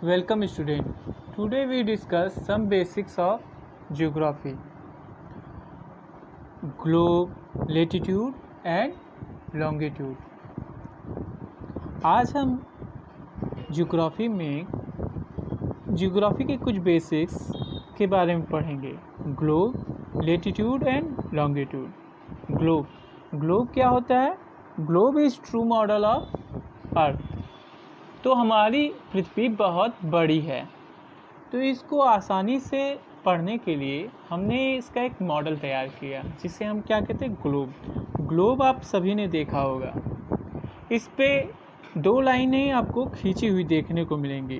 Welcome student. Today we discuss some basics of geography. Globe, latitude and longitude. आज हम geography के कुछ basics के बारे में पढ़ेंगे. Globe, latitude and longitude. Globe क्या होता है? Globe is true model of earth. तो हमारी पृथ्वी बहुत बड़ी है, तो इसको आसानी से पढ़ने के लिए हमने इसका एक मॉडल तैयार किया जिसे हम क्या कहते हैं, ग्लोब आप सभी ने देखा होगा. इस पे दो लाइनें आपको खींची हुई देखने को मिलेंगी.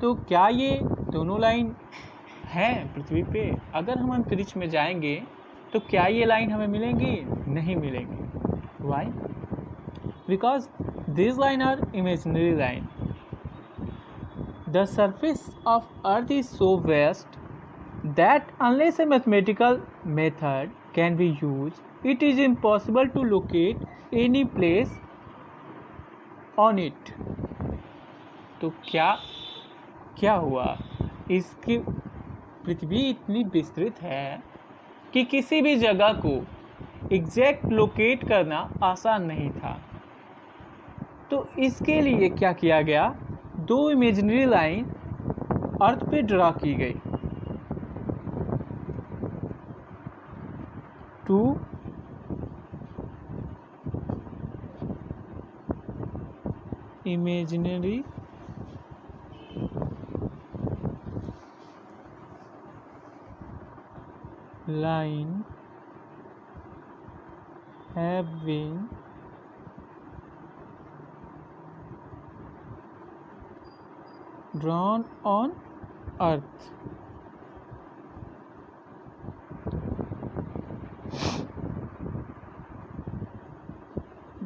तो क्या ये दोनों लाइन हैं पृथ्वी पे? अगर हम अंतरिक्ष में जाएंगे तो क्या ये लाइन हमें मिलेंगी? नहीं मिलेंगी. Why? Because these lines are imaginary line. The surface of earth is so vast that unless a mathematical method can be used, it is impossible to locate any place on it. तो क्या हुआ? इसकी पृथ्वी इतनी विस्तृत है कि किसी भी जगह को एग्जैक्ट लोकेट करना आसान नहीं था. तो इसके लिए क्या किया गया? दो इमेजिनरी लाइन अर्थ पे ड्रा की गई. Two imaginary line have been drawn on earth.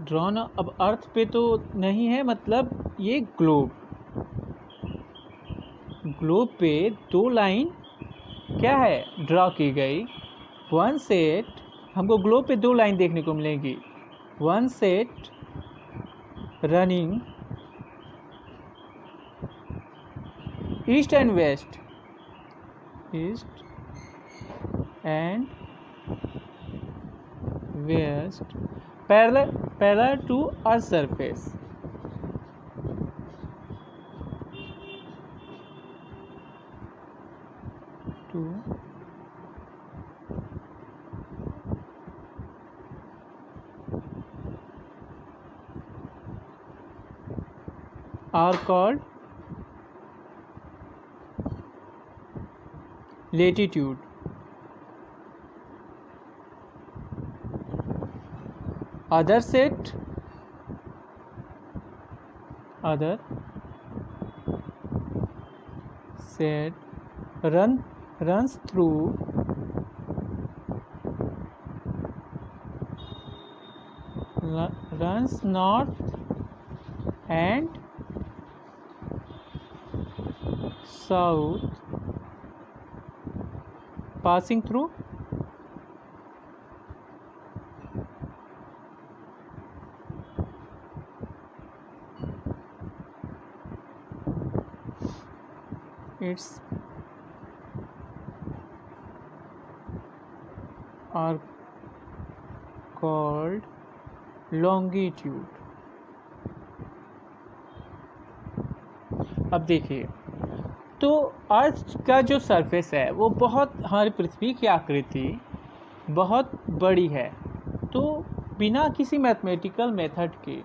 Drawn अब अर्थ पे तो नहीं है, मतलब ये ग्लोब पे दो लाइन क्या है ड्रॉ की गई. वन सेट, हमको ग्लोब पे दो लाइन देखने को मिलेगी. One set running east and west, parallel to earth surface. Are called latitude. Other set runs through north and south, passing through its are called longitude. अब देखिए, तो अर्थ का जो सरफेस है वो हमारी पृथ्वी की आकृति बहुत बड़ी है. तो बिना किसी मैथमेटिकल मेथड के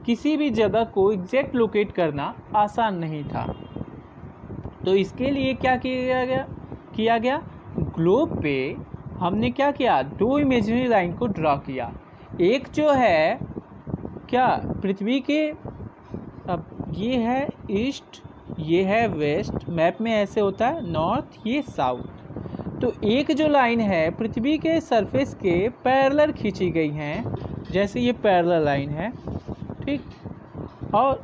किसी भी जगह को एग्जैक्ट लोकेट करना आसान नहीं था. तो इसके लिए क्या किया गया? ग्लोब पे हमने क्या किया? दो इमेजिनरी लाइन को ड्रा किया. एक जो है क्या पृथ्वी के, अब ये है ईस्ट, ये है वेस्ट, मैप में ऐसे होता है, नॉर्थ, ये साउथ. तो एक जो लाइन है पृथ्वी के सरफेस के पैरेलल खींची गई हैं, जैसे ये पैरेलल लाइन है, ठीक, और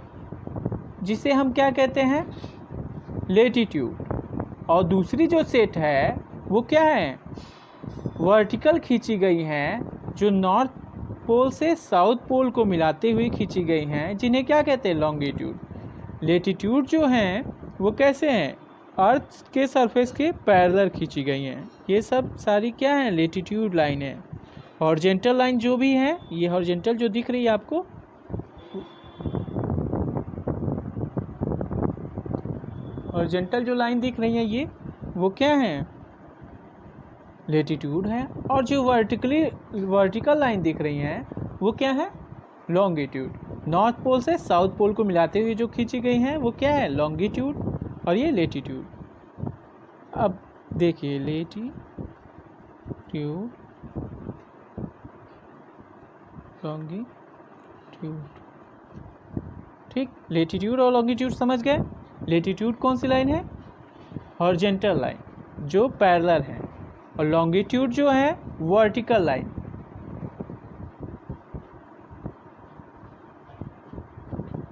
जिसे हम क्या कहते हैं, लेटिट्यूड. और दूसरी जो सेट है वो क्या है, वर्टिकल खींची गई हैं, जो नॉर्थ पोल से साउथ पोल को मिलाते हुए खींची गई हैं, जिन्हें क्या कहते हैं, लॉन्गिट्यूड. लेटीट्यूड जो हैं वो कैसे हैं, अर्थ के सरफेस के पैरेलल खींची गई हैं। ये सब सारी क्या है, लेटीट्यूड लाइन है। हॉरिजॉन्टल लाइन जो भी है, ये हॉरिजॉन्टल जो दिख रही है आपको, हॉरिजॉन्टल जो लाइन दिख रही है ये वो क्या है, लेटीट्यूड है। और जो वर्टिकल लाइन दिख रही हैं वो क्या है, लॉन्गिट्यूड। नॉर्थ पोल से साउथ पोल को मिलाते हुए जो खींची गई हैं वो क्या है, लॉन्गिट्यूड, और ये लेटीट्यूड। अब देखिए लेटीट्यूड, लॉन्गिट्यूड, ठीक। लेटीट्यूड और लॉन्गिट्यूड समझ गए। लेटीट्यूड कौन सी लाइन है, हॉरिजॉन्टल लाइन जो पैरेलल है, और लॉन्गिट्यूड जो है वर्टिकल लाइन।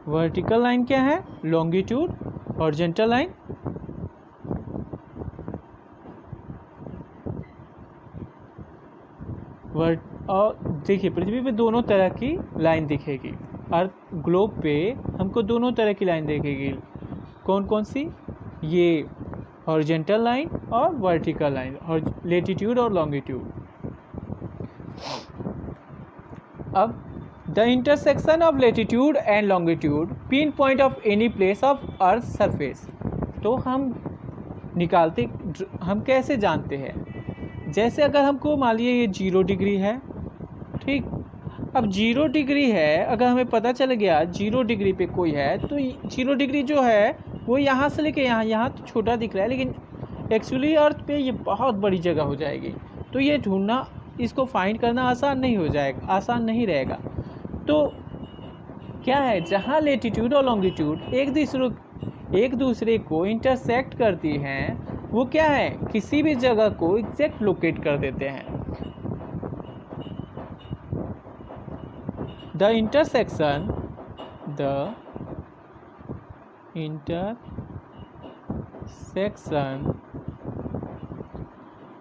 वर्टिकल लाइन क्या है, लॉन्गिट्यूड, हॉरिजॉन्टल लाइन और देखिए पृथ्वी पे दोनों तरह की लाइन दिखेगी। अर्थ ग्लोब पे हमको दोनों तरह की लाइन दिखेगी। कौन कौन सी, ये हॉरिजॉन्टल लाइन और वर्टिकल लाइन, और लेटीट्यूड और लॉन्गिट्यूड। अब the intersection of latitude and longitude, pin point of any place of earth surface. तो हम कैसे जानते हैं, जैसे अगर हमको मान लीजिए ये 0 डिग्री है, ठीक। अब 0 डिग्री है, अगर हमें पता चल गया 0 डिग्री पे कोई है, तो 0 डिग्री जो है वो यहाँ से लेके यहाँ तो छोटा दिख रहा है, लेकिन एक्चुअली अर्थ पे ये बहुत बड़ी जगह हो जाएगी। तो ये ढूंढना, इसको फाइंड करना आसान नहीं हो जाएगा, आसान नहीं रहेगा। तो क्या है, जहाँ लेटीट्यूड और लॉन्गिट्यूड एक दूसरे को इंटरसेक्ट करती हैं, वो क्या है, किसी भी जगह को एग्जैक्ट लोकेट कर देते हैं। The intersection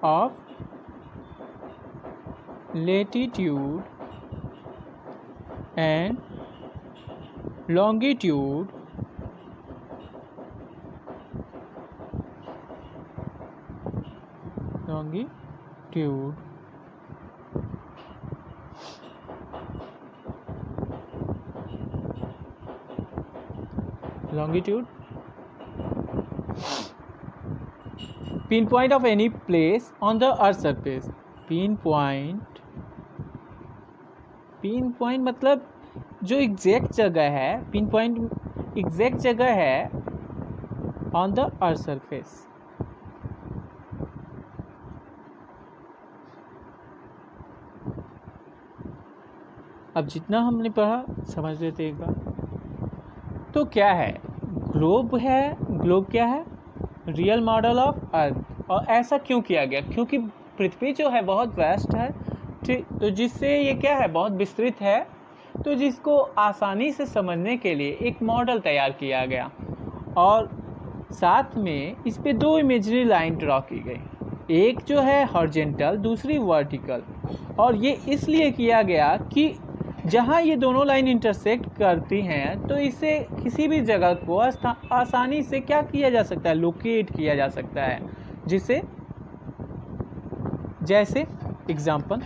of latitude and longitude pinpoint of any place on the earth surface। pinpoint मतलब जो एग्जैक्ट जगह है, pinpoint एग्जैक्ट जगह है ऑन द अर्थ सरफेस। अब जितना हमने पढ़ा समझ लेते एक बार। तो क्या है, ग्लोब है। ग्लोब क्या है, रियल मॉडल ऑफ अर्थ। और ऐसा क्यों किया गया, क्योंकि पृथ्वी जो है बहुत वास्ट है, ठीक। तो जिससे ये क्या है, बहुत विस्तृत है, तो जिसको आसानी से समझने के लिए एक मॉडल तैयार किया गया, और साथ में इस पे 2 इमेजरी लाइन ड्रॉ की गई, एक जो है हॉरिजॉन्टल, दूसरी वर्टिकल। और ये इसलिए किया गया कि जहाँ ये दोनों लाइन इंटरसेक्ट करती हैं, तो इससे किसी भी जगह को आसानी से क्या किया जा सकता है, लोकेट किया जा सकता है। जिसे जैसे एग्जाम्पल,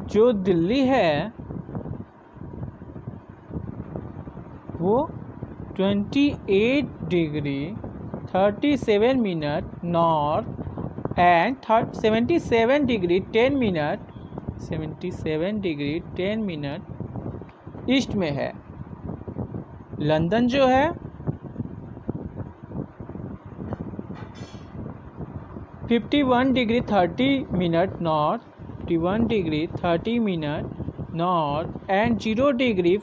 जो दिल्ली है वो 28 degree 37 minute north and 77 degree 10 minute east में है। लंदन जो है 51 degree 30 minute north, 51 degree 30 minute north and 0 degree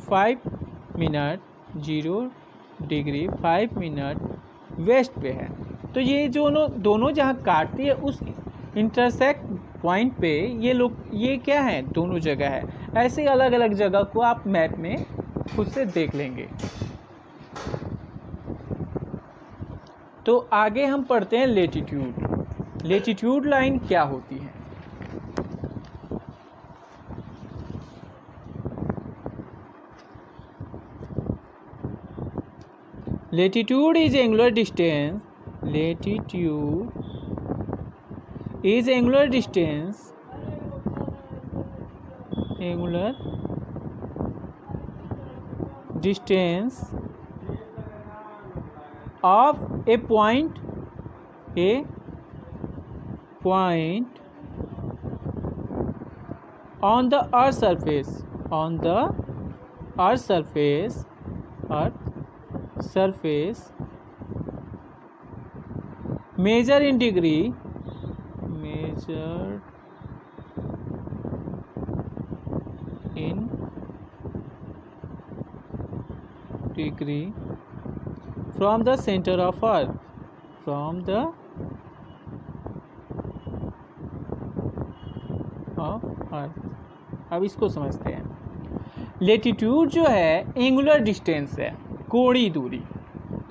5 minute west पे है। तो ये दोनों जहाँ काटती है उस इंटरसेक्ट पॉइंट पे ये क्या है, दोनों जगह है। ऐसे अलग अलग जगह को आप मैप में खुद से देख लेंगे। तो आगे हम पढ़ते हैं लेटीट्यूड। लेटीट्यूड लाइन क्या होती है। Latitude is angular distance. Latitude is angular distance. Angular distance of a point on the earth surface, measured in degree, from the center of earth, अब इसको समझते हैं। लेटीट्यूड जो है एंगुलर डिस्टेंस है, कोणीय दूरी,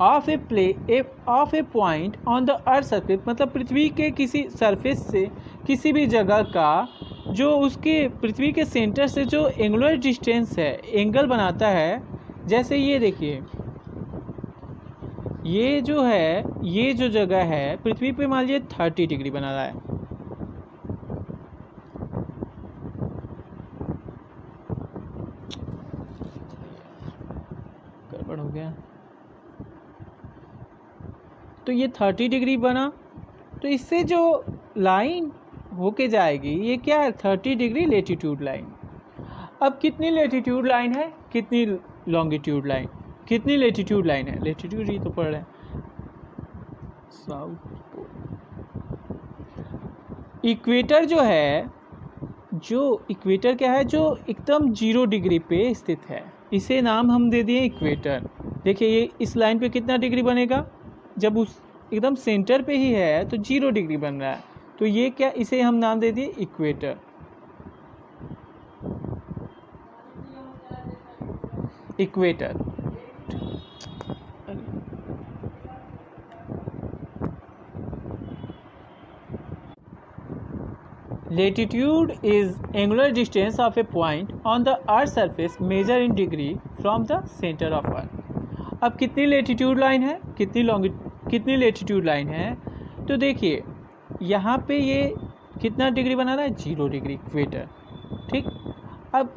of a point on the earth surface, मतलब पृथ्वी के किसी सरफेस से किसी भी जगह का जो उसके पृथ्वी के सेंटर से जो एंगुलर डिस्टेंस है, एंगल बनाता है। जैसे ये देखिए, ये जो है, ये जो जगह है पृथ्वी पे मान लीजिए 30 डिग्री बना रहा है। गड़बड़ हो गया। तो ये 30 डिग्री बना, तो इससे जो लाइन होके जाएगी ये क्या है, 30 डिग्री लेटीट्यूड लाइन। अब कितनी लेटीट्यूड लाइन है, कितनी लॉन्गिट्यूड लाइन, कितनी लेटीट्यूड लाइन है, लेटीट्यूड ही तो पढ़ रहे हैं। साउथ पोल, इक्वेटर जो है, जो इक्वेटर क्या है, जो एकदम 0 डिग्री पे स्थित है, इसे नाम हम दे दिए इक्वेटर। देखिए ये इस लाइन पे कितना डिग्री बनेगा, जब उस एकदम सेंटर पे ही है तो 0 डिग्री बन रहा है, तो ये क्या, इसे हम नाम दे दिए equator. Equator Latitude is angular distance of a point on the earth surface measured in degree from the center of earth। अब कितनी लेटीट्यूड लाइन है, कितनी लेटीट्यूड लाइन है, तो देखिए यहाँ पे ये कितना डिग्री बना रहा है, 0 डिग्री इक्वेटर। ठीक, अब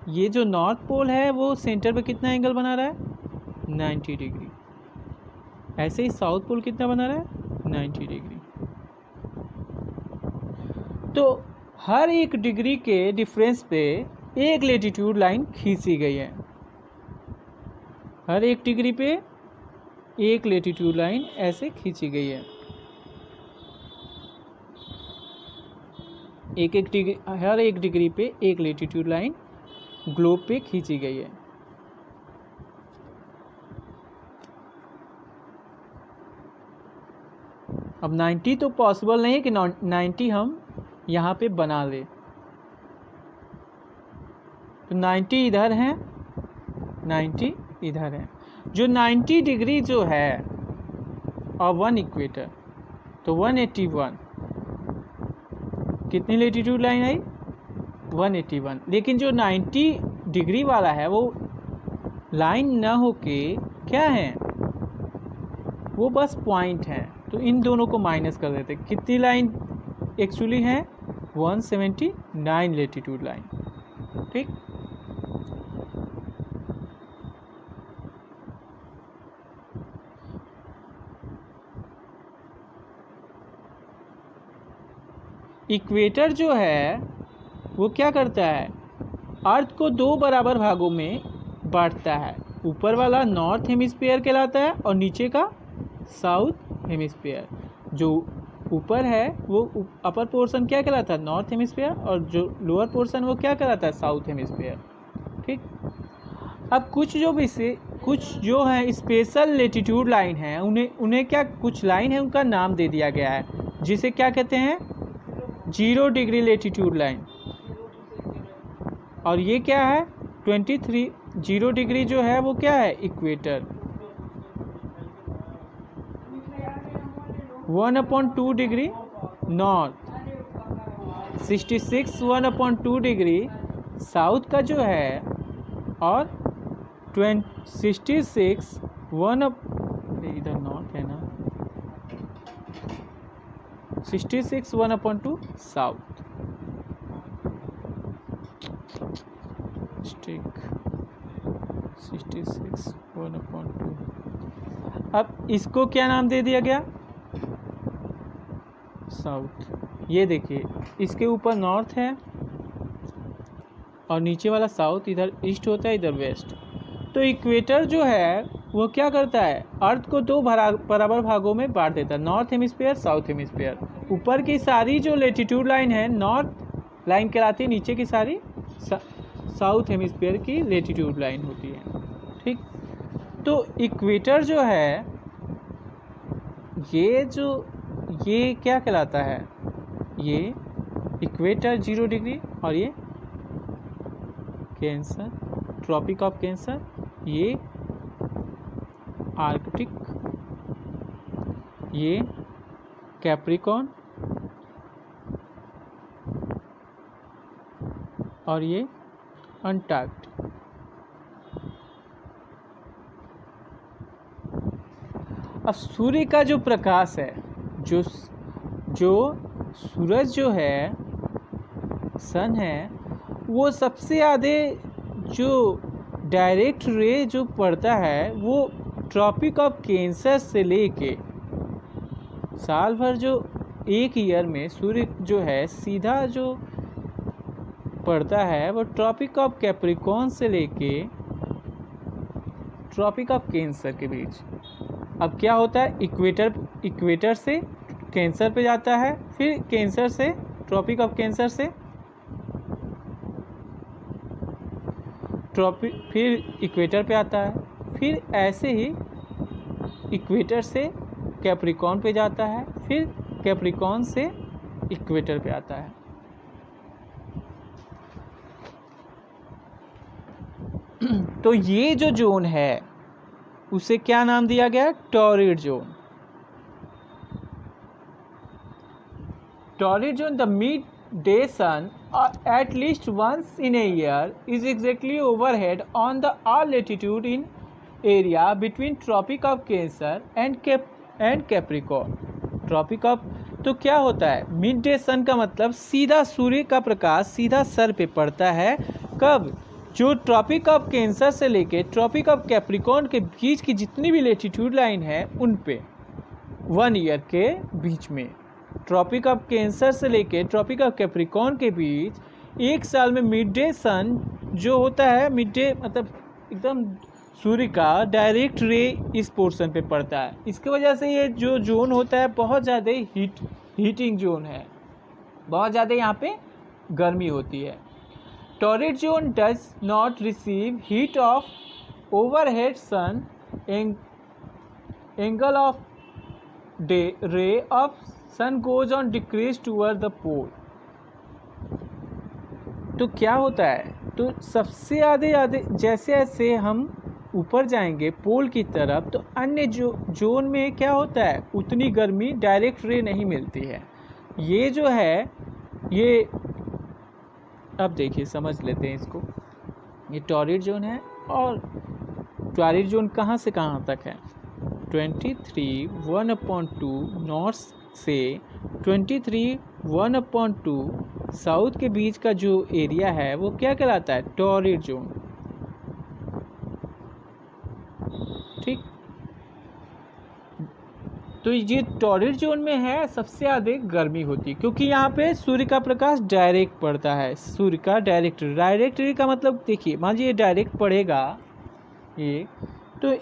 ये जो नॉर्थ पोल है वो सेंटर पे कितना एंगल बना रहा है, 90 डिग्री। ऐसे ही साउथ पोल कितना बना रहा है, 90 डिग्री। तो हर एक डिग्री के डिफरेंस पे एक लेटीट्यूड लाइन खींची गई है, हर एक डिग्री पे एक लेटीट्यूड लाइन ऐसे खींची गई है। हर एक डिग्री पे एक लेटीट्यूड लाइन ग्लोब पे खींची गई है। अब 90 तो पॉसिबल नहीं है कि 90 हम यहाँ पे बना ले, तो 90 इधर है, 90 इधर है। जो 90 डिग्री जो है और 1 इक्वेटर, तो 181 कितनी लेटीट्यूड लाइन आई, 181। लेकिन जो 90 डिग्री वाला है वो लाइन ना होके क्या है, वो बस पॉइंट है, तो इन दोनों को माइनस कर देते। कितनी लाइन एक्चुअली है, 179 लेटीट्यूड लाइन। ठीक, इक्वेटर जो है वो क्या करता है, अर्थ को 2 बराबर भागों में बांटता है। ऊपर वाला नॉर्थ हेमिस्फीयर कहलाता है और नीचे का साउथ हेमिस्फीयर। जो ऊपर है वो अपर पोर्शन क्या कहलाता है, नॉर्थ हेमिस्फीयर, और जो लोअर पोर्शन वो क्या कहलाता है, साउथ हेमिस्फीयर। ठीक, अब कुछ जो है स्पेशल लेटीट्यूड लाइन है, उन्हें क्या, कुछ लाइन है उनका नाम दे दिया गया है, जिसे क्या कहते हैं, 0 डिग्री लेटीट्यूड लाइन। और ये क्या है, 0 डिग्री जो है वो क्या है, equator. 1/2 degree north, 66 1/2 degree south का जो है, और 66 अरे इधर नॉर्थ है ना, 66 1/2 साउथ, स्टिक 66 1/2। अब इसको क्या नाम दे दिया गया, साउथ। ये देखिए इसके ऊपर नॉर्थ है और नीचे वाला साउथ, इधर ईस्ट होता है, इधर वेस्ट। तो इक्वेटर जो है वो क्या करता है, अर्थ को दो बराबर भागों में बांट देता है, नॉर्थ हेमिस्फीयर, साउथ हेमिस्फीयर। ऊपर की सारी जो लेटीट्यूड लाइन है नॉर्थ लाइन कहलाती है, नीचे की सारी साउथ हेमिस्फीयर की लेटीट्यूड लाइन होती है। ठीक, तो इक्वेटर जो है ये क्या कहलाता है, ये इक्वेटर 0 डिग्री, और ये कैंसर, ट्रॉपिक ऑफ कैंसर, ये आर्कटिक, ये कैप्रिकॉर्न, और ये अंटार्कटिक। अब सूर्य का जो प्रकाश है, जो सूरज जो है, सन है, वो सबसे ज़्यादा जो डायरेक्ट रे जो पड़ता है वो ट्रॉपिक ऑफ कैंसर से लेके साल भर, जो एक ईयर में सूर्य जो है सीधा जो पड़ता है वो ट्रॉपिक ऑफ कैप्रिकॉर्न से लेके ट्रॉपिक ऑफ कैंसर के बीच। अब क्या होता है, इक्वेटर से कैंसर पे जाता है, फिर कैंसर से ट्रॉपिक ऑफ कैंसर से फिर इक्वेटर पे आता है, फिर ऐसे ही इक्वेटर से कैप्रिकॉर्न पे जाता है, फिर कैप्रिकॉर्न से इक्वेटर पे आता है। तो ये जो जोन है उसे क्या नाम दिया गया, torrid zone. Torrid zone, the midday sun at least once in a year is exactly overhead on the all latitude in area between Tropic of Cancer and Capricorn. Tropic of, तो क्या होता है, मिड डे सन का मतलब सीधा सूर्य का प्रकाश सीधा sir पे पड़ता है। कब, जो ट्रॉपिक ऑफ कैंसर से लेके ट्रॉपिक ऑफ कैप्रिकॉर्न के बीच की जितनी भी लेटीट्यूड लाइन है उन पे 1 ईयर के बीच में, ट्रॉपिक ऑफ कैंसर से लेके ट्रॉपिक ऑफ कैप्रिकॉर्न के बीच एक साल में मिड डे सन जो होता है, मिड डे मतलब एकदम सूर्य का डायरेक्ट रे इस पोर्शन पे पड़ता है। इसकी वजह से ये जो जोन होता है बहुत ज़्यादा हीटिंग जोन है, बहुत ज़्यादा यहाँ पे गर्मी होती है। Torrid zone does not receive heat of overhead sun, angle of the ray of sun goes on decrease toward the pole. तो क्या होता है, तो सबसे ज़्यादा जैसे जैसे हम ऊपर जाएंगे पोल की तरफ तो अन्य जोन में क्या होता है, उतनी गर्मी डायरेक्ट रे नहीं मिलती है। ये जो है ये, अब देखिए समझ लेते हैं इसको, ये टॉरिड जोन है और टॉरिड जोन कहाँ से कहाँ तक है, 23 1/2 नॉर्थ से 23 1/2 साउथ के बीच का जो एरिया है वो क्या कहलाता है, टॉरिड जोन। ठीक, तो ये टॉरिड जोन में है सबसे ज़्यादा गर्मी होती है क्योंकि यहाँ पे सूर्य का प्रकाश डायरेक्ट पड़ता है। सूर्य का डायरेक्ट रे का मतलब देखिए, मान लीजिए डायरेक्ट पड़ेगा ये, तो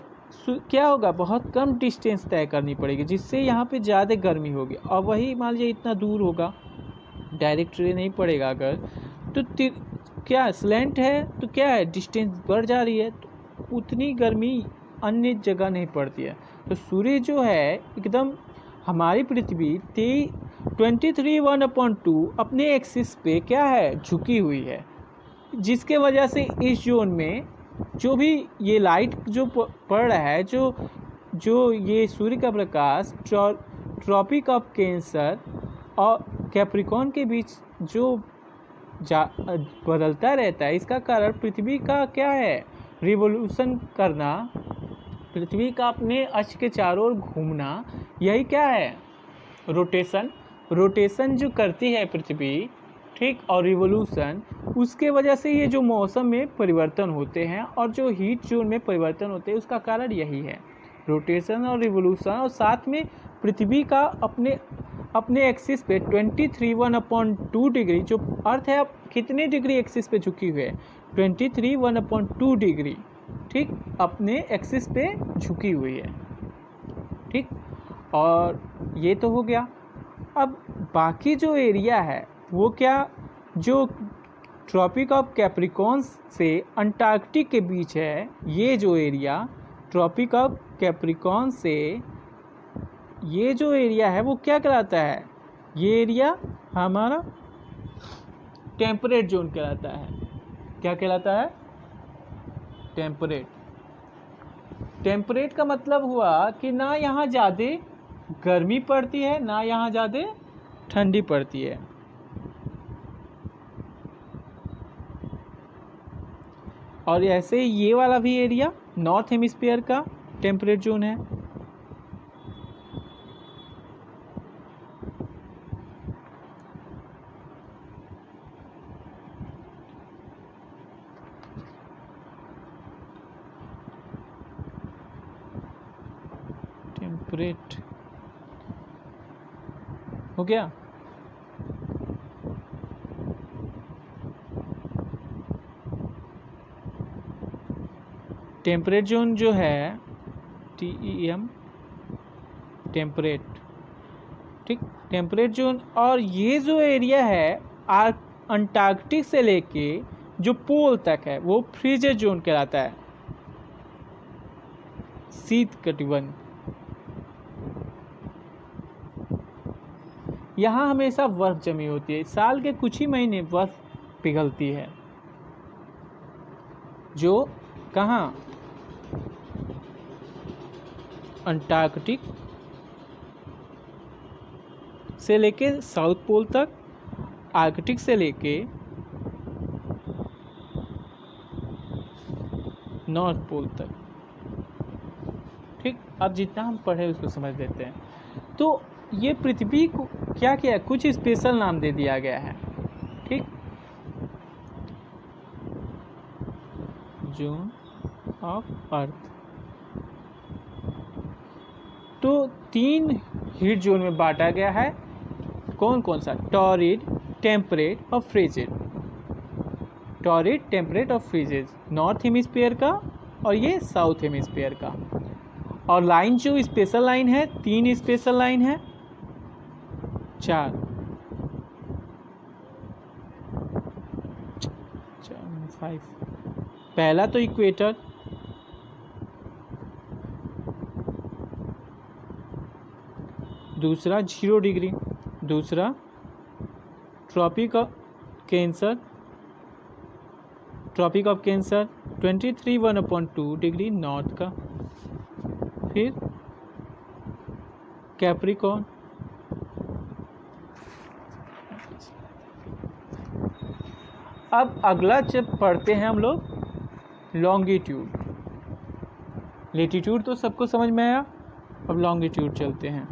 क्या होगा, बहुत कम डिस्टेंस तय करनी पड़ेगी जिससे यहाँ पे ज़्यादा गर्मी होगी। और वही मान लीजिए इतना दूर होगा, डायरेक्ट रे नहीं पड़ेगा अगर, तो क्या स्लैंट है तो क्या है, डिस्टेंस बढ़ जा रही है तो उतनी गर्मी अन्य जगह नहीं पड़ती है। तो सूर्य जो है एकदम हमारी पृथ्वी 23 1/2 अपने एक्सिस पे क्या है, झुकी हुई है, जिसके वजह से इस जोन में जो भी ये लाइट जो पड़ रहा है, जो ये सूर्य का प्रकाश ट्रॉपिक ऑफ कैंसर और कैप्रिकॉर्न के बीच जो बदलता रहता है, इसका कारण पृथ्वी का क्या है, रिवोल्यूशन करना पृथ्वी का अपने अक्ष के चारों ओर घूमना, यही क्या है? रोटेशन। रोटेशन जो करती है पृथ्वी, ठीक, और रिवोल्यूशन, उसके वजह से ये जो मौसम में परिवर्तन होते हैं और जो हीट जोन में परिवर्तन होते हैं, उसका कारण यही है, रोटेशन और रिवोल्यूशन। और साथ में पृथ्वी का अपने एक्सिस पे 23 डिग्री, जो अर्थ है अब कितने डिग्री एक्सिस पे झुकी हुई है? 23 डिग्री, ठीक, अपने एक्सिस पे झुकी हुई है, ठीक। और ये तो हो गया। अब बाकी जो एरिया है वो क्या? जो ट्रॉपिक ऑफ कैप्रिकॉर्न से अंटार्कटिक के बीच है, ये जो एरिया ट्रॉपिक ऑफ कैप्रिकॉर्न से ये जो एरिया है वो क्या कहलाता है? ये एरिया हमारा टेम्परेट जोन कहलाता है। क्या कहलाता है? टेम्परेट। टेम्परेट का मतलब हुआ कि ना यहाँ ज़्यादा गर्मी पड़ती है, ना यहाँ ज़्यादा ठंडी पड़ती है। और ऐसे ये वाला भी एरिया नॉर्थ हेमिस्फीयर का टेम्परेट जोन है। टेम्परेट हो गया। टेम्परेट जोन जो है TEM, टेम्परेट, ठीक, टेम्परेट जोन। और ये जो एरिया है अंटार्कटिक से लेके जो पोल तक है वो फ्रीजर जोन कहलाता है, शीत कटिबंध। यहाँ हमेशा बर्फ जमी होती है, साल के कुछ ही महीने बर्फ पिघलती है। जो कहाँ? अंटार्कटिक से लेके साउथ पोल तक, आर्कटिक से लेके नॉर्थ पोल तक, ठीक। अब जितना हम पढ़े उसको समझ लेते हैं। तो ये पृथ्वी को क्या किया? कुछ स्पेशल नाम दे दिया गया है, ठीक। Zone of earth. तो 3 हीट जोन में बांटा गया है। कौन कौन सा? टॉरिड, टेम्परेट और फ्रीजिड। टॉरिड, टेम्परेट और फ्रीजिड, नॉर्थ हेमिस्फीयर का और ये साउथ हेमिस्फीयर का। और लाइन जो स्पेशल लाइन है, 3 स्पेशल लाइन है, 4 5। पहला तो इक्वेटर, दूसरा 0 डिग्री, दूसरा tropic of cancer 23 degree north का, फिर कैप्रिकॉर्न। अब अगला जब पढ़ते हैं हम लोग लॉन्गिट्यूड। लेटीट्यूड तो सबको समझ में आया, अब लॉन्गिट्यूड चलते हैं।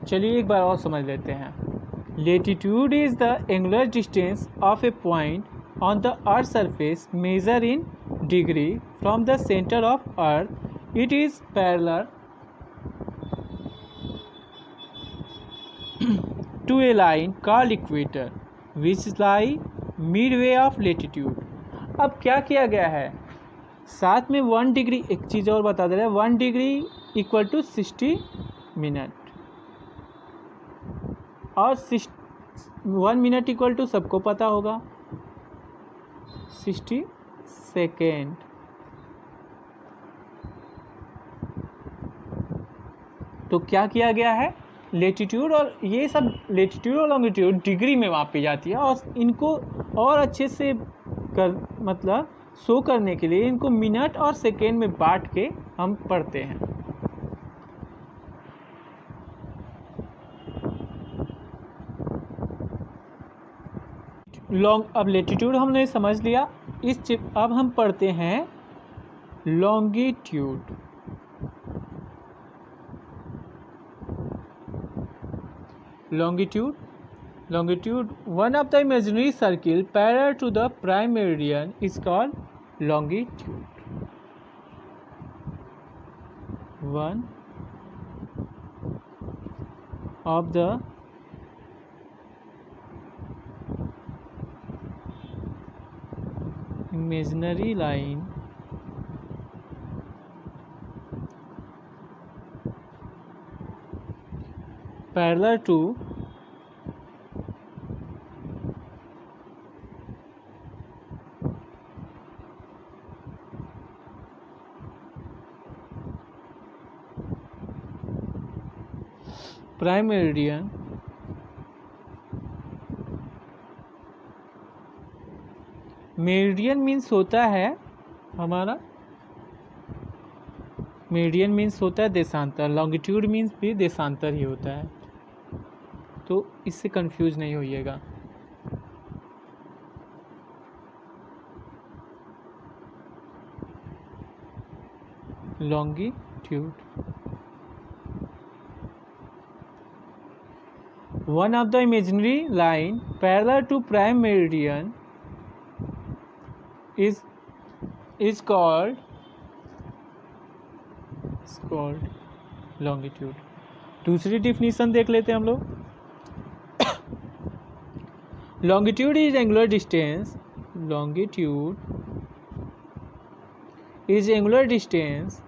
चलिए एक बार और समझ लेते हैं। Latitude is the angular distance of a point on the earth surface measure in degree from the centre of earth. It is parallel to a line called equator which lie midway of latitude. अब क्या किया गया है? साथ में 1 degree, एक चीज़ और बता दे रहे हैं, 1 डिग्री इक्वल टू 60 मिनट और 1 मिनट इक्वल टू सबको पता होगा 60 सेकेंड। तो क्या किया गया है? लेटीट्यूड और ये सब लेटीट्यूड और लॉन्गिट्यूड डिग्री में मापी जाती है और इनको और अच्छे से मतलब शो करने के लिए इनको मिनट और सेकेंड में बांट के हम पढ़ते हैं। अब लेटीट्यूड हमने समझ लिया। अब हम पढ़ते हैं longitude. Longitude, one of the imaginary circle parallel to the prime meridian is called longitude. One of the imaginary line parallel to prime meridian meridian means होता है हमारा, मेरिडियन मीन्स होता है देशांतर, लॉन्गिट्यूड मीन्स भी देशांतर ही होता है, तो इससे कंफ्यूज नहीं होइएगा। Longitude one of the imaginary line parallel to prime meridian is called longitude। दूसरी डिफिनीशन देख लेते हैं हम लोग। longitude is angular distance, longitude is angular distance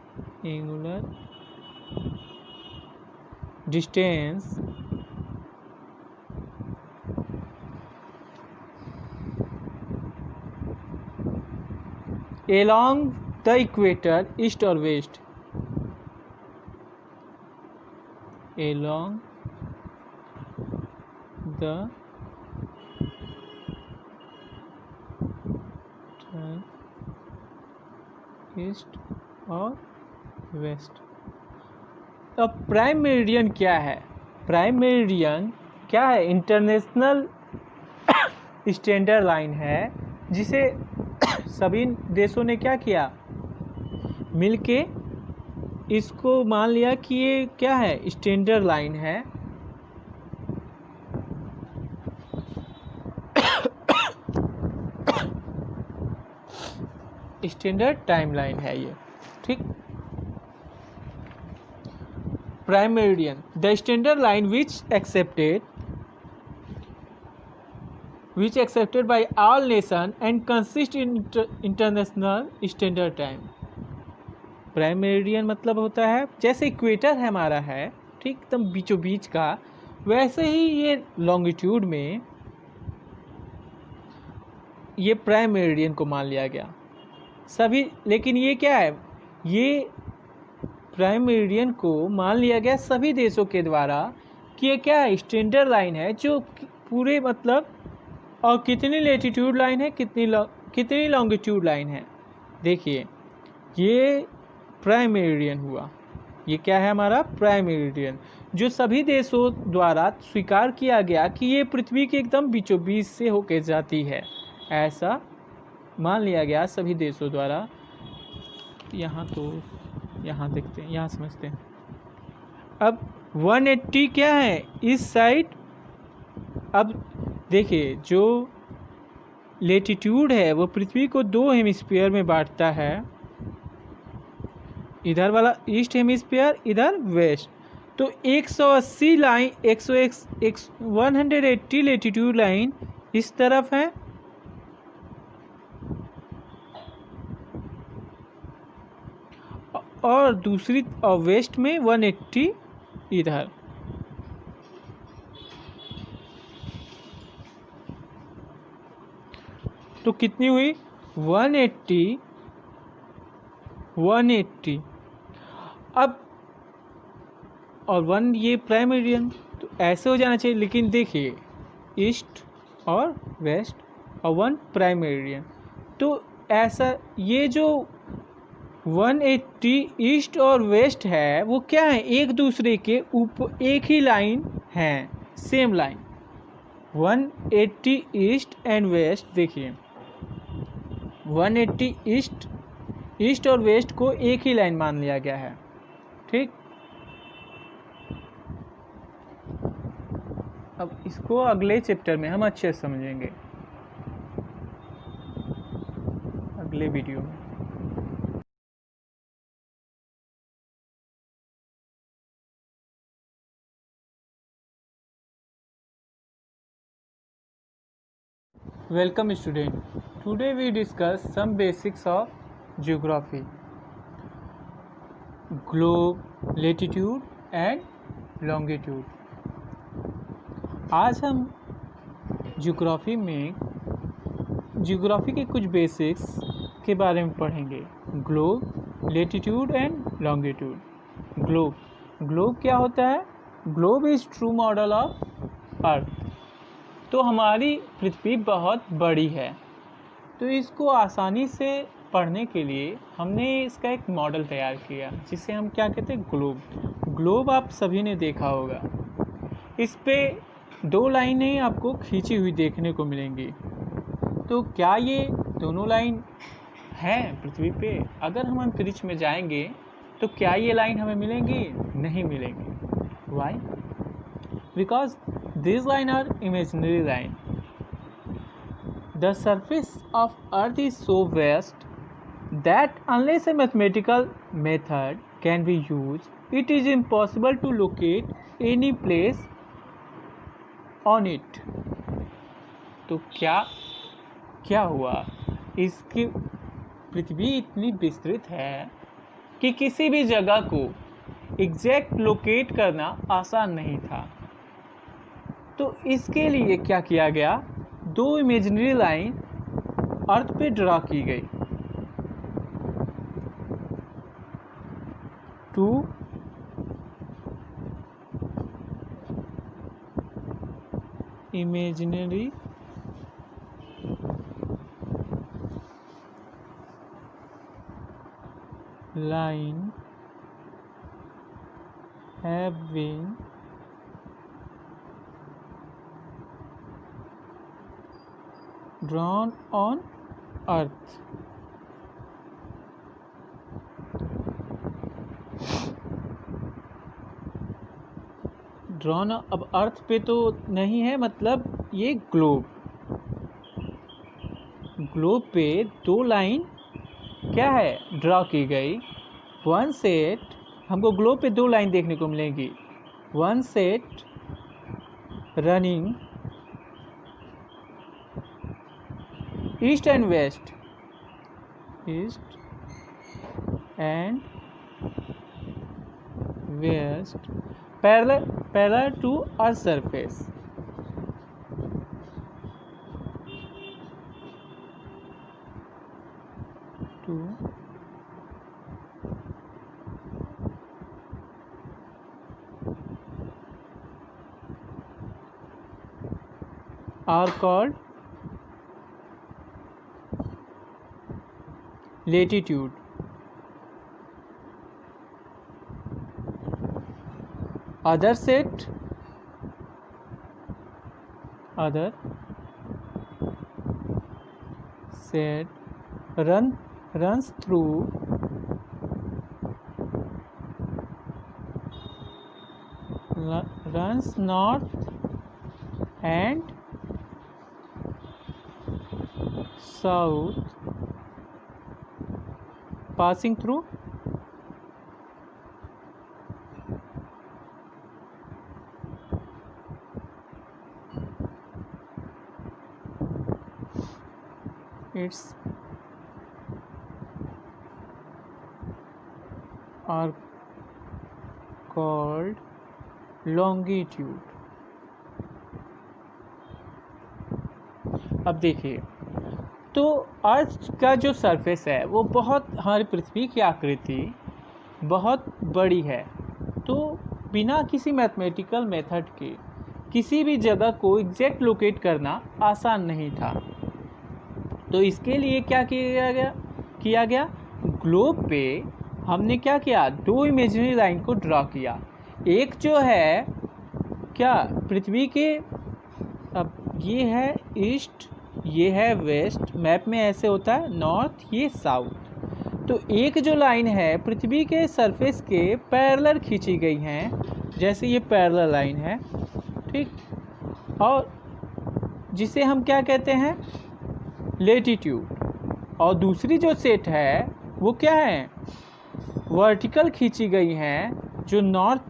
along the equator east or west, along the east और waste. अब prime meridian क्या है? प्राइम मेरिडियन क्या है? इंटरनेशनल स्टैंडर्ड लाइन है, जिसे सभी देशों ने क्या किया, मिलके इसको मान लिया कि ये क्या है, स्टैंडर्ड लाइन है। स्टैंडर्ड टाइमलाइन है ये, ठीक। Prime meridian, the standard line which accepted by all nation and consist in international standard time। Prime meridian मतलब होता है जैसे इक्वेटर है हमारा है, ठीक, एकदम बीचों बीच का, वैसे ही ये लॉन्गिट्यूड में ये प्राइम मेरिडियन को मान लिया गया सभी। लेकिन ये क्या है, ये प्राइम मेरिडियन को मान लिया गया सभी देशों के द्वारा कि ये क्या है, स्टैंडर्ड लाइन है, जो पूरे मतलब, और कितनी लेटीट्यूड लाइन है, कितनी लॉन्गिट्यूड लाइन है। देखिए ये प्राइम मेरिडियन हुआ, ये क्या है हमारा प्राइम मेरिडियन, जो सभी देशों द्वारा स्वीकार किया गया कि ये पृथ्वी के एकदम बीचों बीच से होकर जाती है, ऐसा मान लिया गया सभी देशों द्वारा। यहाँ देखते हैं, यहाँ समझते हैं। अब 180 क्या है इस साइड। अब देखिए जो लेटीट्यूड है वो पृथ्वी को दो हेमिस्फीयर में बांटता है, इधर वाला ईस्ट हेमिस्फीयर, इधर वेस्ट। तो 180 लाइन 180 लेटीट्यूड लाइन इस तरफ है, और दूसरी और वेस्ट में 180 इधर। तो कितनी हुई 180। अब और 1 ये प्राइम मेरिडियन, तो ऐसे हो जाना चाहिए। लेकिन देखिए ईस्ट और वेस्ट और 1 प्राइम मेरिडियन, तो ऐसा ये जो 180 ईस्ट और वेस्ट है वो क्या है, एक दूसरे के ऊपर एक ही लाइन है, same line. 180 east and west, देखिए 180 ईस्ट और वेस्ट को एक ही लाइन मान लिया गया है, ठीक। अब इसको अगले चैप्टर में हम अच्छे से समझेंगे, अगले वीडियो में। Welcome student. Today we discuss some basics of geography, globe, latitude and longitude. आज हम ज्योग्राफी के कुछ बेसिक्स के बारे में पढ़ेंगे। Globe, latitude and longitude. Globe क्या होता है? Globe is true model of earth. तो हमारी पृथ्वी बहुत बड़ी है, तो इसको आसानी से पढ़ने के लिए हमने इसका एक मॉडल तैयार किया, जिसे हम क्या कहते हैं? ग्लोब आप सभी ने देखा होगा। इस पे 2 लाइनें आपको खींची हुई देखने को मिलेंगी। तो क्या ये दोनों लाइन हैं पृथ्वी पे? अगर हम अंतरिक्ष में जाएंगे तो क्या ये लाइन हमें मिलेंगी? नहीं मिलेंगी। Y? Because these lines are imaginary line. The surface of Earth is so vast that unless a mathematical method can be used, it is impossible to locate any place on it. तो क्या हुआ? इसकी पृथ्वी इतनी विस्तृत है कि किसी भी जगह को एग्जैक्ट लोकेट करना आसान नहीं था। तो इसके लिए क्या किया गया? 2 इमेजिनरी लाइन अर्थ पे ड्रा की गई। 2 imaginary line have been drawn on earth. Drawn अब अर्थ पे तो नहीं है, मतलब ये ग्लोब पे 2 लाइन क्या है? ड्रॉ की गई। 1 सेट, हमको ग्लोब पे 2 लाइन देखने को मिलेगी। 1 set running east and west, parallel to earth surface. Are called latitude. Other set runs through north and south, passing through its are called longitude. अब देखिए, तो अर्थ का जो सरफेस है वो बहुत, हमारी पृथ्वी की आकृति बहुत बड़ी है, तो बिना किसी मैथमेटिकल मेथड के किसी भी जगह को एग्जैक्ट लोकेट करना आसान नहीं था। तो इसके लिए क्या किया गया? ग्लोब पे हमने क्या किया? 2 इमेजिनरी लाइन को ड्रा किया। एक जो है क्या, पृथ्वी के, अब ये है ईस्ट, ये है वेस्ट, मैप में ऐसे होता है, नॉर्थ, ये साउथ। तो एक जो लाइन है पृथ्वी के सरफेस के पैरेलल खींची गई हैं, जैसे ये पैरेलल लाइन है, ठीक, और जिसे हम क्या कहते हैं, लेटीट्यूड। और दूसरी जो सेट है वो क्या है, वर्टिकल खींची गई हैं, जो नॉर्थ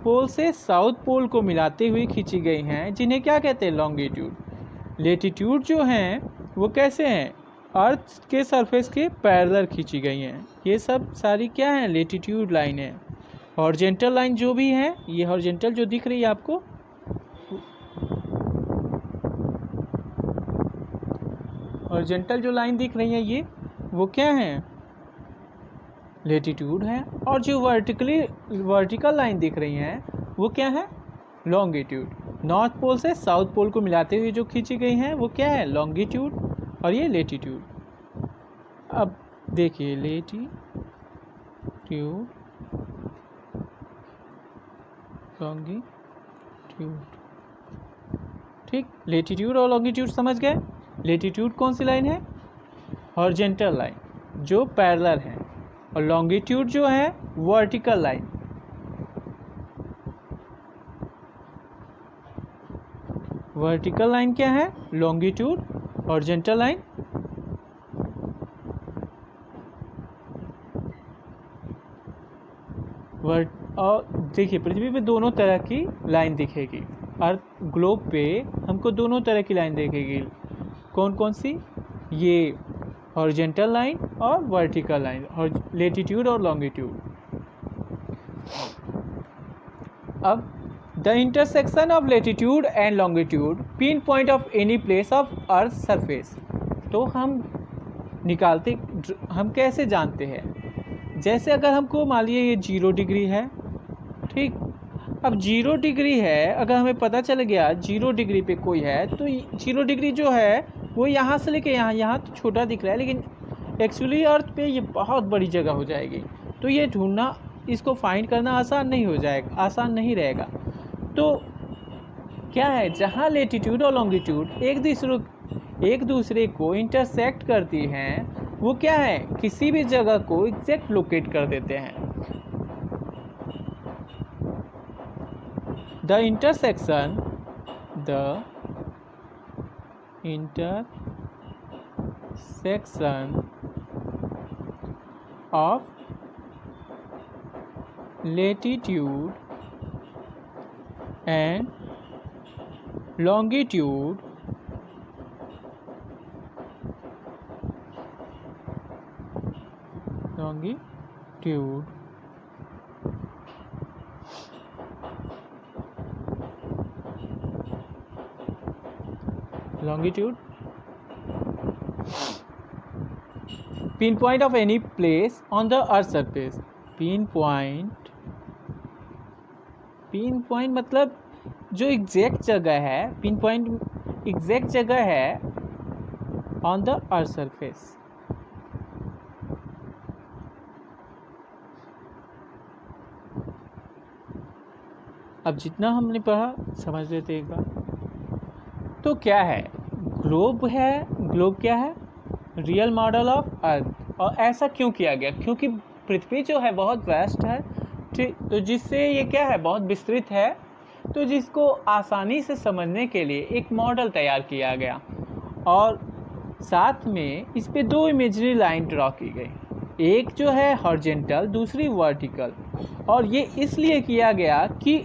पोल से साउथ पोल को मिलाते हुए खींची गई हैं, जिन्हें क्या कहते हैं, लॉन्गिट्यूड। लेटीट्यूड जो हैं वो कैसे हैं, अर्थ के सरफेस के पैरेलल खींची गई हैं। ये सब सारी क्या हैं, लेटीट्यूड लाइन है। हॉरिजॉन्टल लाइन जो भी है, ये हॉरिजॉन्टल जो दिख रही है आपको, हॉरिजॉन्टल जो लाइन दिख रही है ये, वो क्या है, लेटीट्यूड है। और जो वर्टिकल लाइन दिख रही हैं वो क्या है, लॉन्गिट्यूड। नॉर्थ पोल से साउथ पोल को मिलाते हुए जो खींची गई हैं वो क्या है, लॉन्गिट्यूड, और ये लेटीट्यूड। अब देखिए लेटीट्यूड, लॉन्गिट्यूड, ठीक, लेटीट्यूड और लॉन्गिट्यूड समझ गए। लेटीट्यूड कौन सी लाइन है, हॉरिजॉन्टल लाइन जो पैरेलल है, और लॉन्गिट्यूड जो है वर्टिकल लाइन। वर्टिकल लाइन क्या है, लॉन्गिट्यूड, हॉरिजॉन्टल लाइन और देखिए पृथ्वी पे दोनों तरह की लाइन दिखेगी। अर्थ ग्लोब पे हमको दोनों तरह की लाइन दिखेगी। कौन कौन सी, ये हॉरिजॉन्टल लाइन और वर्टिकल लाइन, और लेटीट्यूड और लॉन्गिट्यूड। अब the intersection of latitude and longitude, pin point of any place of earth surface. तो हम निकालते, हम कैसे जानते हैं, जैसे अगर हमको मान लीजिए ये 0 डिग्री है, ठीक, अब 0 डिग्री है, अगर हमें पता चल गया 0 डिग्री पे कोई है, तो 0 डिग्री जो है वो यहाँ से लेके यहाँ तो छोटा दिख रहा है, लेकिन एक्चुअली अर्थ पे ये बहुत बड़ी जगह हो जाएगी। तो ये ढूंढना, इसको फाइंड करना आसान नहीं हो जाएगा, आसान नहीं रहेगा। तो क्या है, जहाँ लेटीट्यूड और लॉन्गिट्यूड एक दूसरे को इंटरसेक्ट करती हैं, वो क्या है, किसी भी जगह को एग्जैक्ट लोकेट कर देते हैं। The intersection of latitude and longitude pinpoint of any place on the earth surface। pinpoint मतलब जो एग्जैक्ट जगह है, pinpoint एग्जैक्ट जगह है on the earth surface। अब जितना हमने पढ़ा समझ लेते एक बार। तो क्या है, ग्लोब है, ग्लोब क्या है, रियल मॉडल ऑफ अर्थ। और ऐसा क्यों किया गया, क्योंकि पृथ्वी जो है बहुत वास्ट है, ठीक, तो जिससे ये क्या है, बहुत विस्तृत है, तो जिसको आसानी से समझने के लिए एक मॉडल तैयार किया गया, और साथ में इस पे 2 इमेजरी लाइन ड्रॉ की गई, एक जो है हॉरिजॉन्टल, दूसरी वर्टिकल। और ये इसलिए किया गया कि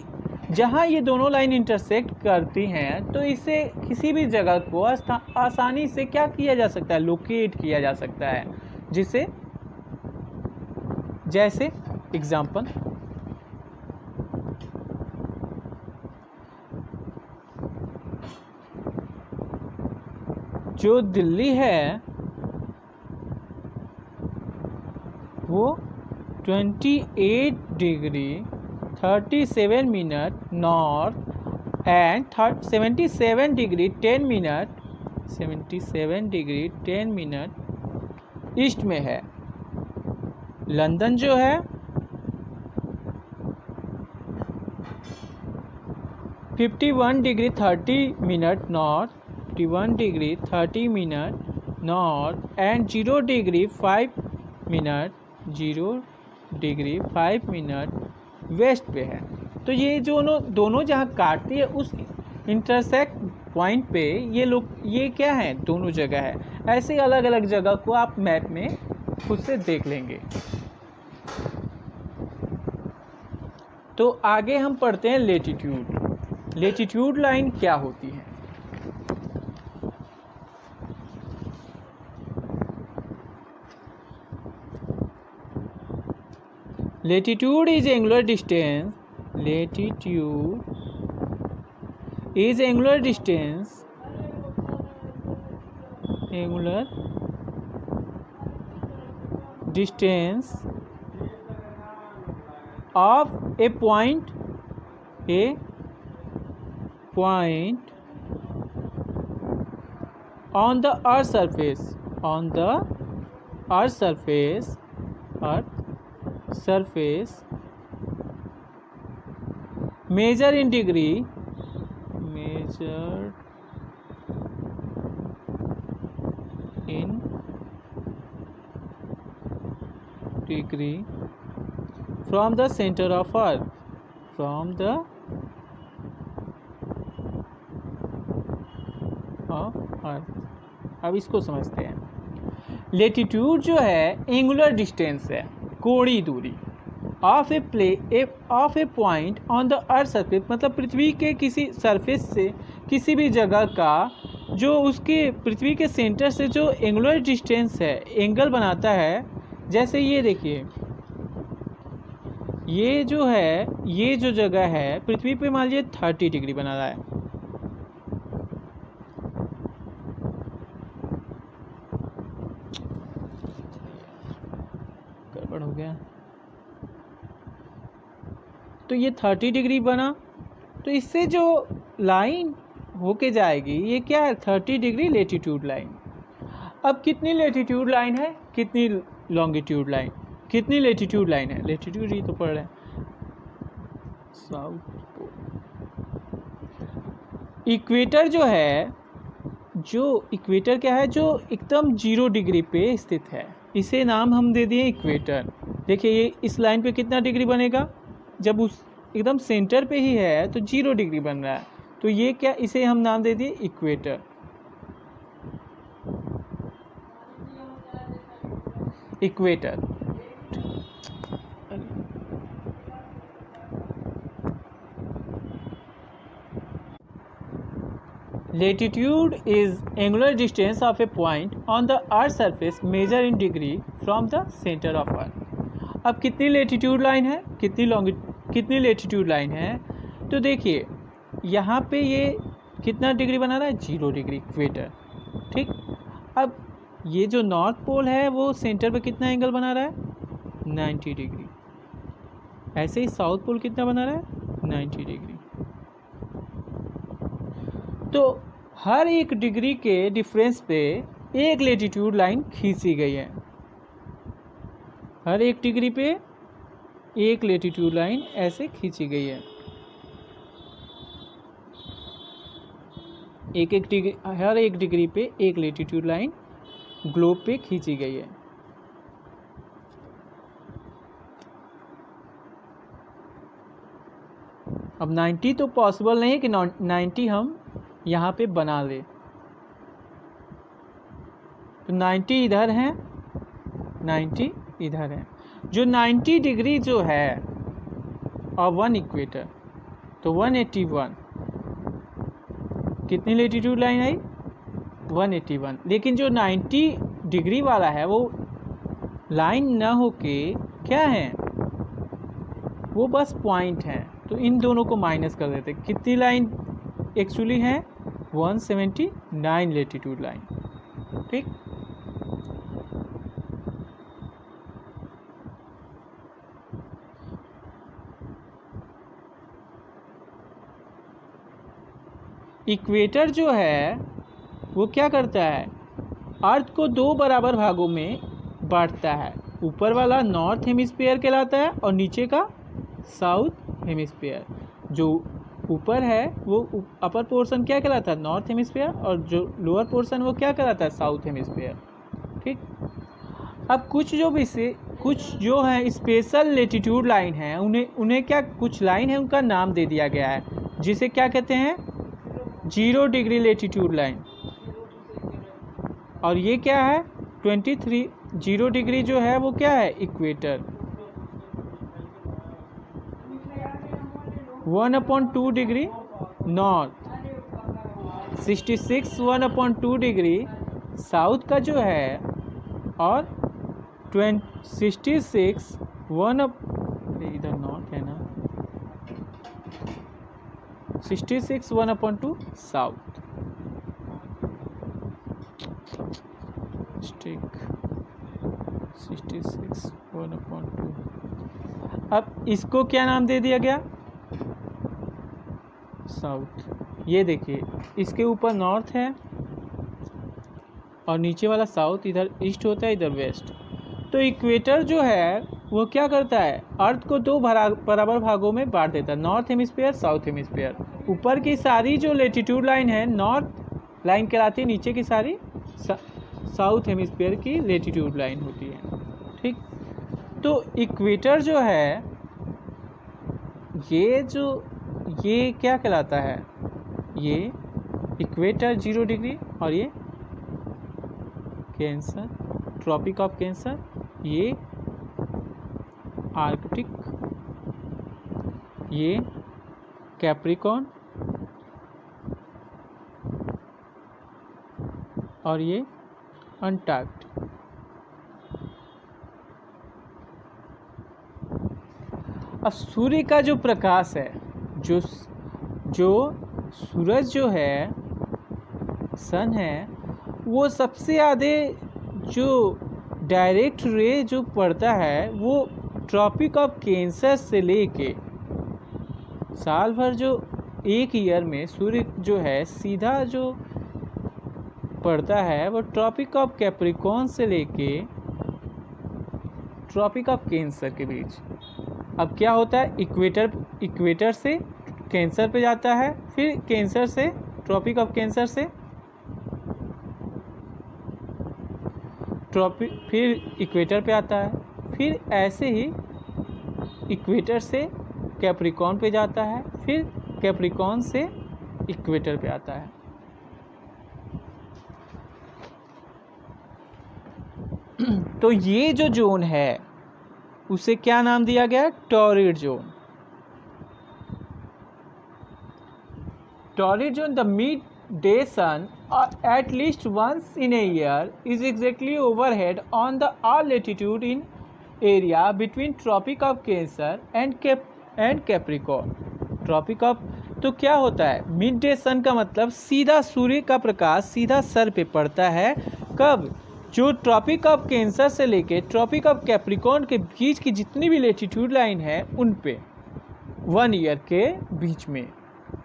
जहाँ ये दोनों लाइन इंटरसेक्ट करती हैं, तो इससे किसी भी जगह को आसानी से क्या किया जा सकता है, लोकेट किया जा सकता है। जिसे जैसे एग्जाम्पल, जो दिल्ली है वो 28 degree 37 minute north and 77 degree 10 minute east में है। लंदन जो है 51 degree 30 minute north 51 degree 30 minute north and 0 degree 5 minute 0 degree 5 minute west पे है। तो ये जो दोनों जहाँ काटती है उस इंटरसेक्ट पॉइंट पे ये क्या है, दोनों जगह है। ऐसे अलग अलग जगह को आप मैप में खुद से देख लेंगे। तो आगे हम पढ़ते हैं लेटीट्यूड। लेटीट्यूड लाइन क्या होती है? Latitude is angular distance. Latitude is angular distance. Angular distance of a point on the Earth surface. On the Earth surface measured in degree from the center of Earth. अब इसको समझते हैं। Latitude जो है angular distance है, कोणीय दूरी, of a point on the earth surface, मतलब पृथ्वी के किसी सरफेस से किसी भी जगह का जो उसके पृथ्वी के सेंटर से जो एंगुलर डिस्टेंस है, एंगल बनाता है। जैसे ये देखिए, ये जो है, ये जो जगह है पृथ्वी पे मान लीजिए 30 डिग्री बना रहा है। गड़बड़ हो गया। तो ये 30 डिग्री बना, तो इससे जो लाइन होके जाएगी ये क्या है, 30 डिग्री लेटीट्यूड लाइन। अब कितनी लेटीट्यूड लाइन है, कितनी लॉन्गिट्यूड लाइन, कितनी लेटीट्यूड लाइन है? लेटीट्यूड ही तो पढ़ रहे हैं। साउथ पोल, इक्वेटर जो है, जो इक्वेटर क्या है, जो एकदम 0 डिग्री पे स्थित है, इसे नाम हम दे दिए इक्वेटर। देखिए ये इस लाइन पे कितना डिग्री बनेगा, जब उस एकदम सेंटर पे ही है तो 0 डिग्री बन रहा है, तो ये क्या, इसे हम नाम दे दिए equator. Equator. Latitude is angular distance of a point on the earth surface measured in degree from the center of earth। अब कितनी लेटीट्यूड लाइन है, कितनी लेटीट्यूड लाइन है? तो देखिए यहाँ पे ये कितना डिग्री बना रहा है, 0 डिग्री, इक्वेटर। ठीक, अब ये जो नॉर्थ पोल है वो सेंटर पे कितना एंगल बना रहा है, 90 डिग्री। ऐसे ही साउथ पोल कितना बना रहा है, 90 डिग्री। तो हर एक डिग्री के डिफरेंस पे एक लेटीट्यूड लाइन खींची गई है। हर एक डिग्री पे एक लेटीट्यूड लाइन ऐसे खींची गई है। हर एक डिग्री पे एक लेटीट्यूड लाइन ग्लोब पे खींची गई है। अब 90 तो पॉसिबल नहीं है कि 90 हम यहाँ पे बना ले, तो 90 इधर है, 90 इधर है। जो 90 डिग्री जो है और 1 इक्वेटर, तो 181 कितनी लेटीट्यूड लाइन आई, 181। लेकिन जो 90 डिग्री वाला है वो लाइन ना होके क्या है, वो बस पॉइंट है, तो इन दोनों को माइनस कर देते। कितनी लाइन एक्चुअली है, 179 लेटीट्यूड लाइन। ठीक, इक्वेटर जो है वो क्या करता है, अर्थ को 2 बराबर भागों में बांटता है। ऊपर वाला नॉर्थ हेमिस्फीयर कहलाता है और नीचे का साउथ हेमिस्फीयर। जो ऊपर है वो अपर पोर्शन क्या कहलाता है, नॉर्थ हेमिस्फीयर, और जो लोअर पोर्शन वो क्या कहलाता है, साउथ हेमिस्फीयर। ठीक, अब कुछ जो है स्पेशल लेटीट्यूड लाइन है, उन्हें क्या, कुछ लाइन है उनका नाम दे दिया गया है, जिसे क्या कहते हैं, 0 डिग्री लेटीट्यूड लाइन। और ये क्या है, 0 डिग्री जो है वो क्या है, equator. 1/2 degree north, 66 1/2 degree south का जो है, और 66 इधर नॉर्थ है ना, 66 1/2 साउथ। ठीक, 66 1/2। अब इसको क्या नाम दे दिया गया, साउथ। ये देखिए, इसके ऊपर नॉर्थ है और नीचे वाला साउथ, इधर ईस्ट होता है, इधर वेस्ट। तो इक्वेटर जो है वो क्या करता है, अर्थ को 2 बराबर भागों में बांट देता है, नॉर्थ हेमिस्फीयर, साउथ हेमिस्फीयर। ऊपर की सारी जो लेटीट्यूड लाइन है नॉर्थ लाइन कहलाती है, नीचे की सारी साउथ हेमिस्फीयर की लेटीट्यूड लाइन होती है। ठीक, तो इक्वेटर जो है ये क्या कहलाता है, ये इक्वेटर 0 डिग्री, और ये कैंसर, ट्रॉपिक ऑफ कैंसर, ये आर्कटिक, ये कैप्रिकॉर्न, और ये अंटार्कटिक। अब सूर्य का जो प्रकाश है, जो सूरज जो है, सन है, वो सबसे ज़्यादा जो डायरेक्ट रे जो पड़ता है वो ट्रॉपिक ऑफ कैंसर से लेके साल भर, जो एक ईयर में सूर्य जो है सीधा जो पड़ता है वो ट्रॉपिक ऑफ कैप्रिकॉर्न से लेके ट्रॉपिक ऑफ कैंसर के बीच। अब क्या होता है, इक्वेटर से कैंसर पे जाता है, फिर कैंसर से ट्रॉपिक ऑफ कैंसर से फिर इक्वेटर पे आता है, फिर ऐसे ही इक्वेटर से कैप्रिकॉर्न पे जाता है, फिर कैप्रिकॉर्न से इक्वेटर पे आता है। तो ये जो जोन है उसे क्या नाम दिया गया, torrid zone. Torrid zone, the midday sun, at least once in a year, is exactly overhead on the all latitude in area between Tropic of Cancer and Capricorn. Tropic of, तो क्या होता है, मिड डे सन का मतलब सीधा सूर्य का प्रकाश सीधा sir पे पड़ता है। कब, जो ट्रॉपिक ऑफ कैंसर से लेके ट्रॉपिक ऑफ कैप्रिकॉर्न के बीच की जितनी भी लेटीट्यूड लाइन है उन पे 1 ईयर के बीच में,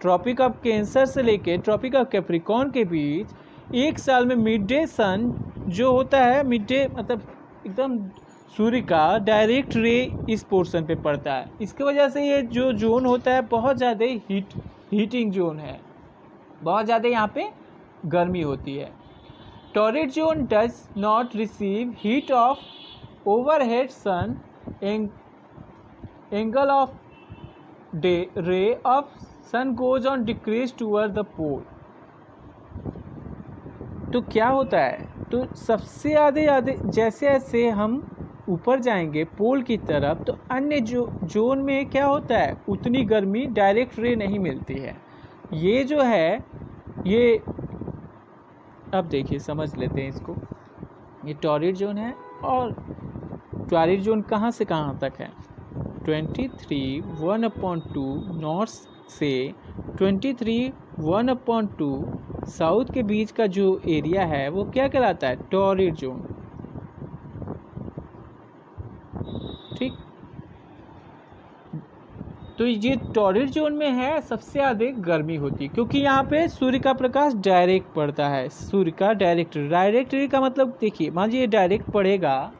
ट्रॉपिक ऑफ कैंसर से लेके ट्रॉपिक ऑफ कैप्रिकॉर्न के बीच एक साल में मिड डे सन जो होता है, मिड डे मतलब एकदम सूर्य का डायरेक्ट रे इस पोर्शन पे पड़ता है। इसकी वजह से ये जो जोन होता है बहुत ज़्यादा हीटिंग जोन है, बहुत ज़्यादा यहाँ पे गर्मी होती है। Torrid zone does not receive heat of overhead sun, angle of the ray of sun goes on decrease toward the pole. तो क्या होता है, तो सबसे ज़्यादा जैसे जैसे हम ऊपर जाएंगे पोल की तरफ तो अन्य जोन में क्या होता है, उतनी गर्मी डायरेक्ट रे नहीं मिलती है। ये जो है ये अब देखिए समझ लेते हैं इसको। ये टॉरिड जोन है और टॉरिड जोन कहाँ से कहाँ तक है, 23 1/2 नॉर्थ से 23 1/2 साउथ के बीच का जो एरिया है वो क्या कहलाता है, टॉरिड जोन। ठीक, तो ये टॉरिड जोन में है सबसे ज़्यादा गर्मी होती है क्योंकि यहाँ पे सूर्य का प्रकाश डायरेक्ट पड़ता है। सूर्य का डायरेक्ट रे का मतलब देखिए, मान लीजिए डायरेक्ट पड़ेगा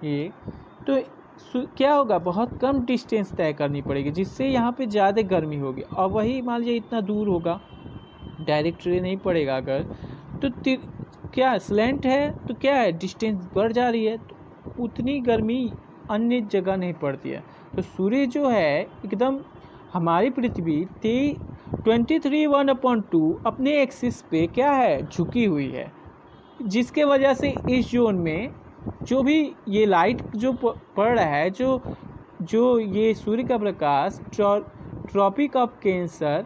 ये, तो क्या होगा, बहुत कम डिस्टेंस तय करनी पड़ेगी, जिससे यहाँ पे ज़्यादा गर्मी होगी। और वही मान लीजिए इतना दूर होगा, डायरेक्ट रे नहीं पड़ेगा अगर, तो क्या स्लैंट है तो क्या है, डिस्टेंस बढ़ जा रही है, तो उतनी गर्मी अन्य जगह नहीं पड़ती है। तो सूर्य जो है एकदम हमारी पृथ्वी 23/1/2 अपने एक्सिस पे क्या है, झुकी हुई है, जिसके वजह से इस जोन में जो भी ये लाइट जो पड़ रहा है, जो ये सूर्य का प्रकाश ट्रॉपिक ऑफ कैंसर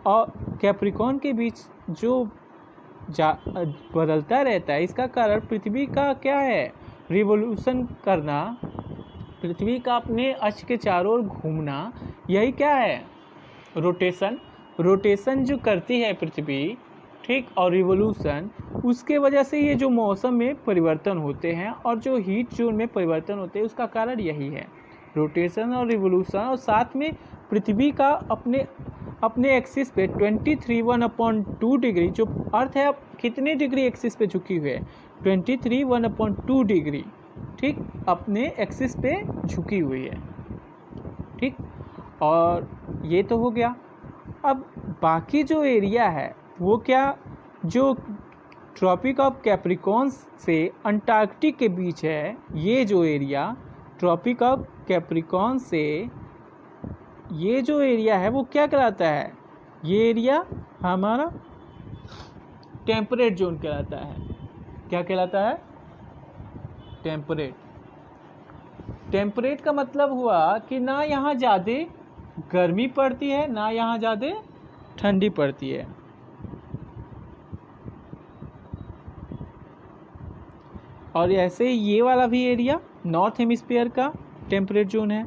और कैप्रिकॉर्न के बीच जो बदलता रहता है, इसका कारण पृथ्वी का क्या है, रिवोल्यूशन करना, पृथ्वी का अपने अक्ष के चारों ओर घूमना, यही क्या है, रोटेशन जो करती है पृथ्वी, ठीक, और रिवोल्यूशन, उसके वजह से ये जो मौसम में परिवर्तन होते हैं और जो हीट जोन में परिवर्तन होते हैं, उसका कारण यही है, रोटेशन और रिवोल्यूशन। और साथ में पृथ्वी का अपने एक्सिस पे 23/1/2 डिग्री, जो अर्थ है अब कितने डिग्री एक्सिस पे झुकी हुई है, 23/1/2 डिग्री, ठीक, अपने एक्सिस पे झुकी हुई है, ठीक। और ये तो हो गया। अब बाकी जो एरिया है वो क्या, जो ट्रॉपिक ऑफ कैप्रिकॉर्न से अंटार्कटिक के बीच है, ये जो एरिया ट्रॉपिक ऑफ कैप्रिकॉर्न से ये जो एरिया है वो क्या कहलाता है, ये एरिया हमारा टेम्परेट जोन कहलाता है। क्या कहलाता है, टेम्परेट का मतलब हुआ कि ना यहाँ ज़्यादा गर्मी पड़ती है, ना यहाँ ज़्यादा ठंडी पड़ती है। और ऐसे ये वाला भी एरिया नॉर्थ हेमिस्फीयर का टेम्परेट जोन है।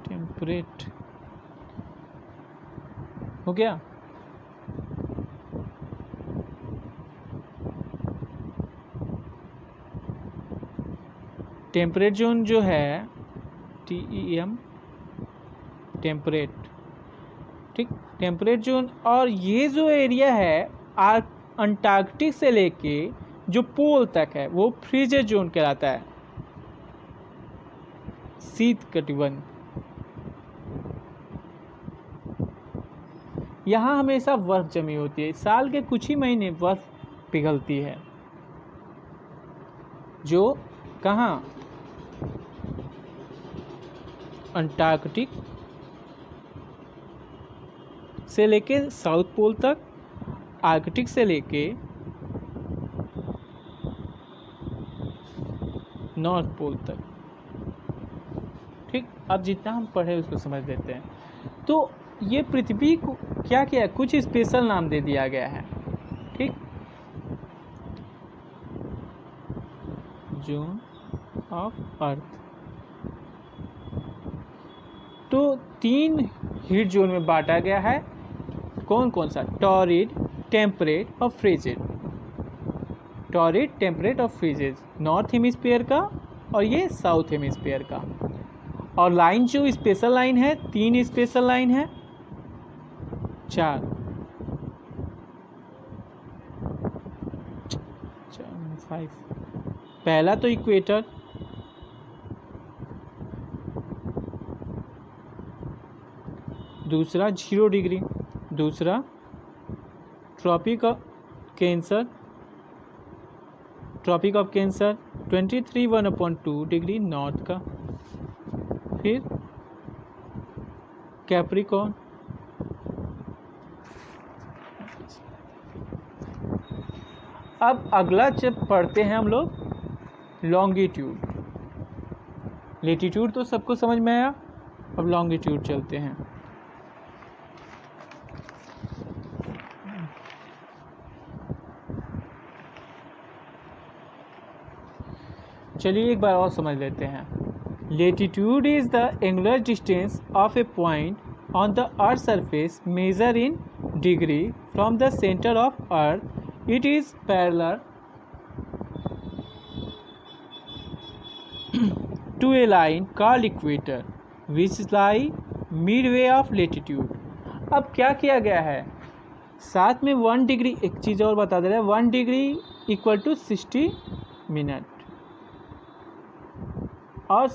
टेम्परेट हो गया। टेम्परेट जोन जो है TEM, टेम्परेट, ठीक, टेम्परेट जोन। और ये जो एरिया है अंटार्कटिक से लेके जो पोल तक है वो फ्रीजर जोन कहलाता है, शीत कटिबंध। यहाँ हमेशा बर्फ जमी होती है, साल के कुछ ही महीने बर्फ पिघलती है, जो कहाँ, अंटार्कटिक से लेके साउथ पोल तक, आर्कटिक से लेके नॉर्थ पोल तक, ठीक। अब जितना हम पढ़े उसको समझ लेते हैं। तो ये पृथ्वी को क्या किया, कुछ स्पेशल नाम दे दिया गया है, ठीक। जोन ऑफ अर्थ, तो 3 हीट जोन में बांटा गया है। कौन कौन सा, टॉरिड, टेम्परेट और फ्रीजिड। टॉरिड, टेम्परेट और फ्रीजिड नॉर्थ हेमिस्फीयर का, और ये साउथ हेमिस्फीयर का। और लाइन जो स्पेशल लाइन है, 3 स्पेशल लाइन है, 4 5। पहला तो इक्वेटर, दूसरा 0 डिग्री, दूसरा tropic of cancer 23/1/2 degree north का, फिर कैप्रिकॉर्न। अब अगला जब पढ़ते हैं हम लोग लॉन्गिट्यूड। लेटीट्यूड तो सबको समझ में आया, अब लॉन्गिट्यूड चलते हैं। चलिए एक बार और समझ लेते हैं। Latitude is the angular distance of a point on the earth surface measure in degree from the centre of earth. It is parallel to a line called equator which lie midway of latitude. अब क्या किया गया है, साथ में 1 degree, एक चीज़ और बता दे रहा है, 1 डिग्री इक्वल टू 60 मिनट और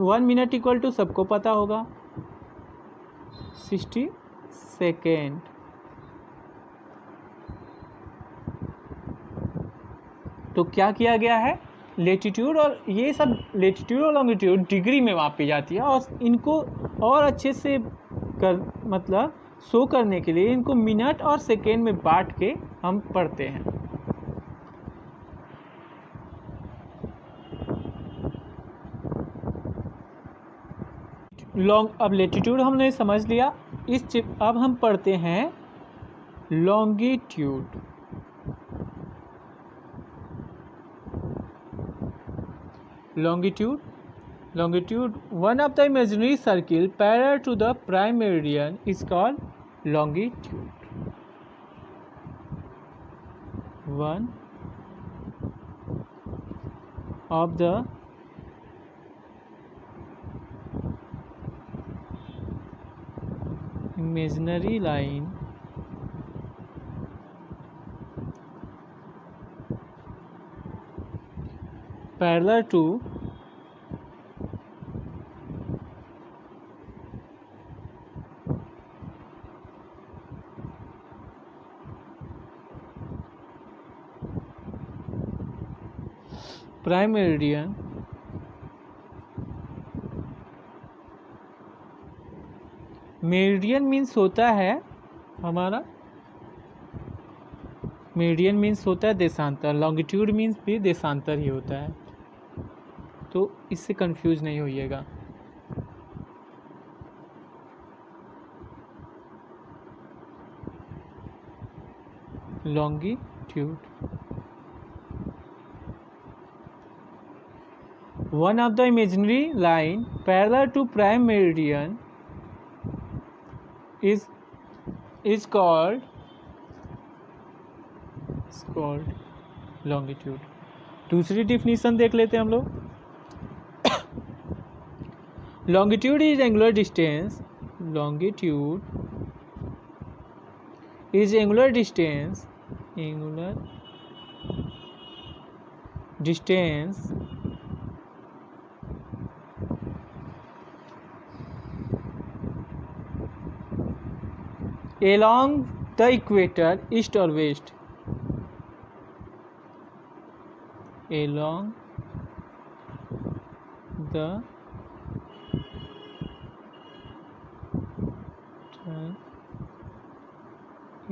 1 मिनट इक्वल टू सबको पता होगा 60 सेकेंड. तो क्या किया गया है, लेटीट्यूड और ये सब लेटीट्यूड और लॉन्गिट्यूड डिग्री में मापी जाती है और इनको और अच्छे से मतलब शो करने के लिए इनको मिनट और सेकेंड में बांट के हम पढ़ते हैं. अब लेटीट्यूड हमने समझ लिया. अब हम पढ़ते हैं longitude. Longitude, one of the imaginary circle parallel to the prime meridian is called longitude. One of the imaginary line parallel to prime meridian meridian means होता है हमारा, मेरिडियन मीन्स होता है देशांतर, लॉन्गिट्यूड मीन्स भी देशांतर ही होता है, तो इससे कंफ्यूज नहीं होइएगा. Longitude, one of the imaginary line parallel to prime meridian is called longitude. दूसरी डिफिनीशन देख लेते हैं हम लोग. longitude is angular distance. Longitude is angular distance along the equator east or west. Along the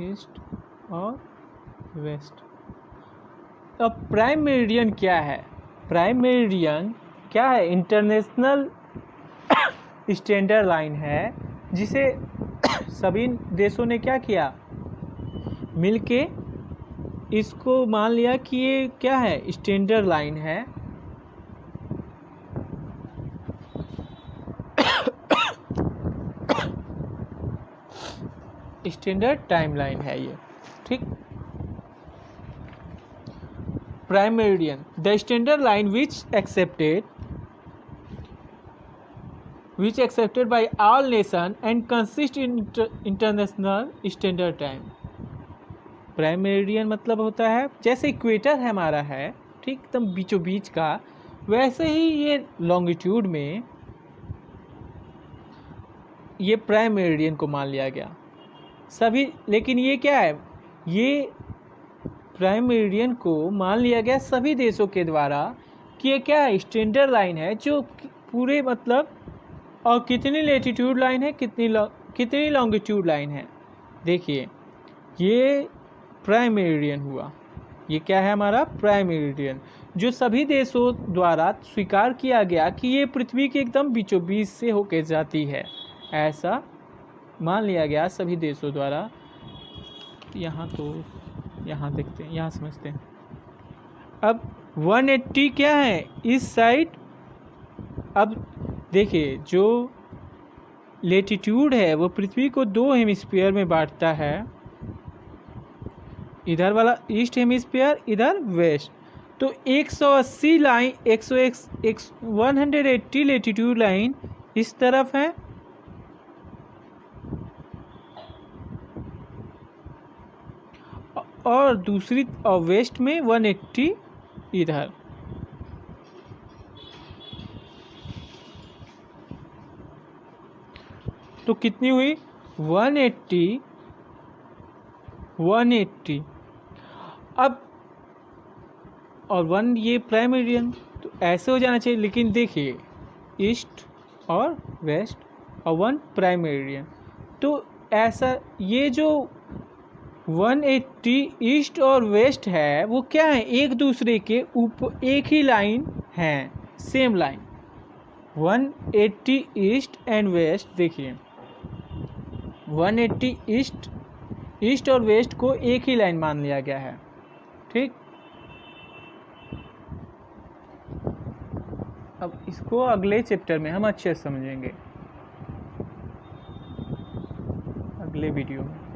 east और waste. अब prime meridian क्या है, प्राइम मेरिडियन क्या है, इंटरनेशनल स्टैंडर्ड लाइन है जिसे सभी देशों ने क्या किया, मिलके इसको मान लिया कि ये क्या है, स्टैंडर्ड लाइन है. स्टैंडर्ड टाइम लाइन है ये, ठीक. Prime meridian, the standard line which accepted by all nation and consist in international standard time. Prime meridian मतलब होता है जैसे इक्वेटर है हमारा है, ठीक, एकदम बीचों बीच का, वैसे ही ये लॉन्गिट्यूड में ये प्राइम मेरिडियन को मान लिया गया सभी. लेकिन ये क्या है, ये प्राइम मेरिडियन को मान लिया गया सभी देशों के द्वारा कि ये क्या है, स्टैंडर्ड लाइन है जो पूरे मतलब, और कितनी लेटीट्यूड लाइन है, कितनी लॉन्गिट्यूड लाइन है. देखिए ये प्राइम मेरिडियन हुआ, ये क्या है हमारा प्राइम मेरिडियन, जो सभी देशों द्वारा स्वीकार किया गया कि ये पृथ्वी के एकदम बीचों बीच से होकर जाती है, ऐसा मान लिया गया सभी देशों द्वारा. यहाँ देखते हैं, यहाँ समझते हैं. अब 180 क्या है इस साइड. अब देखिए जो लेटीट्यूड है वो पृथ्वी को 2 हेमिस्फीयर में बांटता है, इधर वाला ईस्ट हेमिस्फीयर, इधर वेस्ट. तो 180 लाइन 180 लेटीट्यूड लाइन इस तरफ है और दूसरी वेस्ट में 180 इधर। तो कितनी हुई 180 180। अब और 1 ये प्राइम मेरिडियन, तो ऐसे हो जाना चाहिए, लेकिन देखिए ईस्ट और वेस्ट और 1 प्राइम मेरिडियन, तो ऐसा ये जो 180 ईस्ट और वेस्ट है वो क्या है, एक दूसरे के ऊपर एक ही लाइन है, same line. 180 east and west, देखिए 180 ईस्ट और वेस्ट को एक ही लाइन मान लिया गया है, ठीक। अब इसको अगले चैप्टर में हम अच्छे से समझेंगे, अगले वीडियो में।